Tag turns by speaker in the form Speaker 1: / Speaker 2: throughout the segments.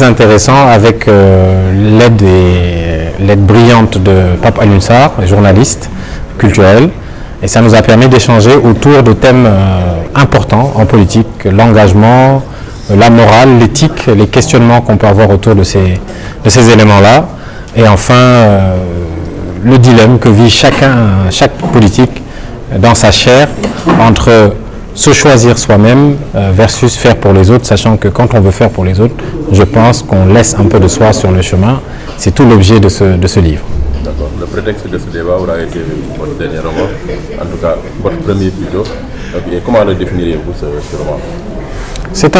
Speaker 1: Intéressant avec l'aide brillante de Pape Alioune Sarr, journaliste culturel, et ça nous a permis d'échanger autour de thèmes importants en politique, l'engagement, la morale, l'éthique, les questionnements qu'on peut avoir autour de ces éléments-là, et enfin le dilemme que vit chaque politique dans sa chair entre se choisir soi-même versus faire pour les autres, sachant que quand on veut faire pour les autres, je pense qu'on laisse un peu de soi sur le chemin. C'est tout l'objet de ce livre.
Speaker 2: D'accord. Le prétexte de ce débat aura été votre dernier roman, en tout cas votre premier plutôt. Et comment le définiriez-vous ce roman?
Speaker 1: C'est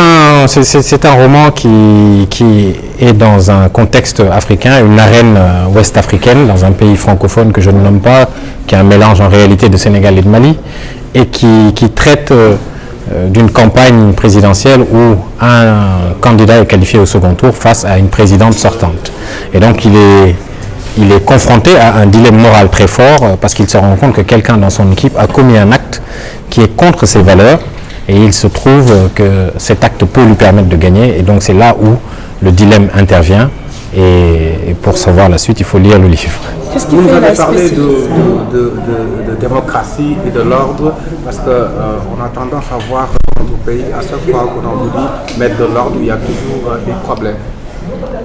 Speaker 1: un roman qui est dans un contexte africain, une arène ouest-africaine, dans un pays francophone que je ne nomme pas, qui est un mélange en réalité de Sénégal et de Mali, et qui traite d'une campagne présidentielle où un candidat est qualifié au second tour face à une présidente sortante. Et donc il est confronté à un dilemme moral très fort parce qu'il se rend compte que quelqu'un dans son équipe a commis un acte qui est contre ses valeurs, et il se trouve que cet acte peut lui permettre de gagner, et donc c'est là où le dilemme intervient, et pour savoir la suite, il faut lire le livre.
Speaker 3: Vous nous avez parlé de démocratie et de l'ordre, parce qu'on a tendance à voir dans notre pays, à chaque fois qu'on vous dit mettre de l'ordre, il y a toujours des problèmes.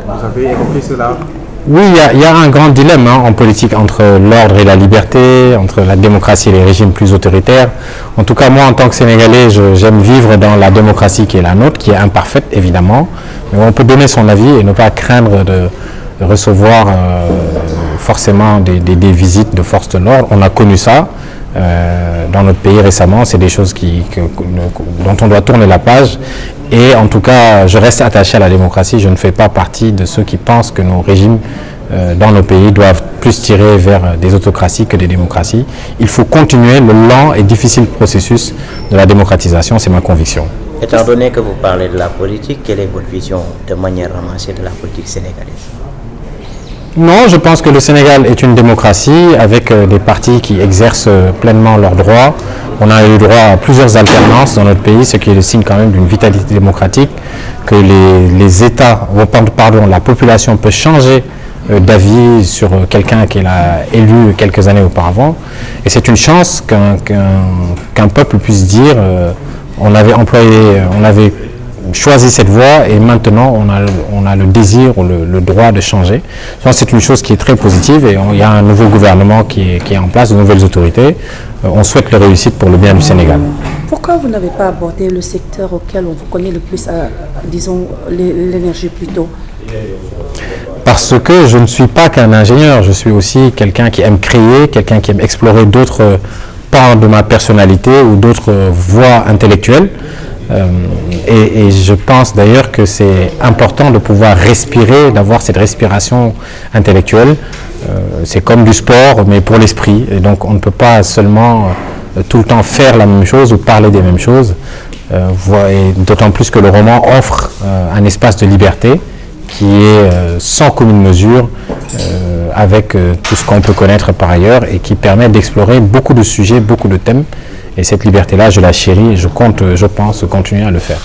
Speaker 3: Vous avez évoqué cela?
Speaker 1: Oui, il y a un grand dilemme en politique entre l'ordre et la liberté, entre la démocratie et les régimes plus autoritaires. En tout cas, moi, en tant que Sénégalais, j'aime vivre dans la démocratie qui est la nôtre, qui est imparfaite, évidemment, mais on peut donner son avis et ne pas craindre de recevoir forcément des visites de forces de l'ordre. On a connu ça dans notre pays récemment. C'est des choses dont on doit tourner la page. Et en tout cas, je reste attaché à la démocratie. Je ne fais pas partie de ceux qui pensent que nos régimes dans nos pays doivent plus tirer vers des autocraties que des démocraties. Il faut continuer le lent et difficile processus de la démocratisation, c'est ma conviction.
Speaker 4: Étant donné que vous parlez de la politique, quelle est votre vision de manière ramassée de la politique sénégalaise?
Speaker 1: Non, je pense que le Sénégal est une démocratie avec des partis qui exercent pleinement leurs droits. On a eu droit à plusieurs alternances dans notre pays, ce qui est le signe quand même d'une vitalité démocratique, que les États, la population peut changer d'avis sur quelqu'un qu'elle a élu quelques années auparavant. Et c'est une chance qu'un peuple puisse dire on avait choisi cette voie et maintenant on a le désir ou le droit de changer. C'est une chose qui est très positive, et il y a un nouveau gouvernement qui est en place, de nouvelles autorités. On souhaite la réussite pour le bien du Sénégal.
Speaker 5: Pourquoi vous n'avez pas abordé le secteur auquel on vous connaît le plus, disons l'énergie plutôt?
Speaker 1: Parce que je ne suis pas qu'un ingénieur, je suis aussi quelqu'un qui aime créer, quelqu'un qui aime explorer d'autres pans de ma personnalité ou d'autres voies intellectuelles. Et je pense d'ailleurs que c'est important de pouvoir respirer, d'avoir cette respiration intellectuelle. C'est comme du sport, mais pour l'esprit. Et donc on ne peut pas seulement tout le temps faire la même chose ou parler des mêmes choses. Et d'autant plus que le roman offre un espace de liberté qui est sans commune mesure avec tout ce qu'on peut connaître par ailleurs, et qui permet d'explorer beaucoup de sujets, beaucoup de thèmes. Et cette liberté-là, je la chéris et je pense continuer à le faire.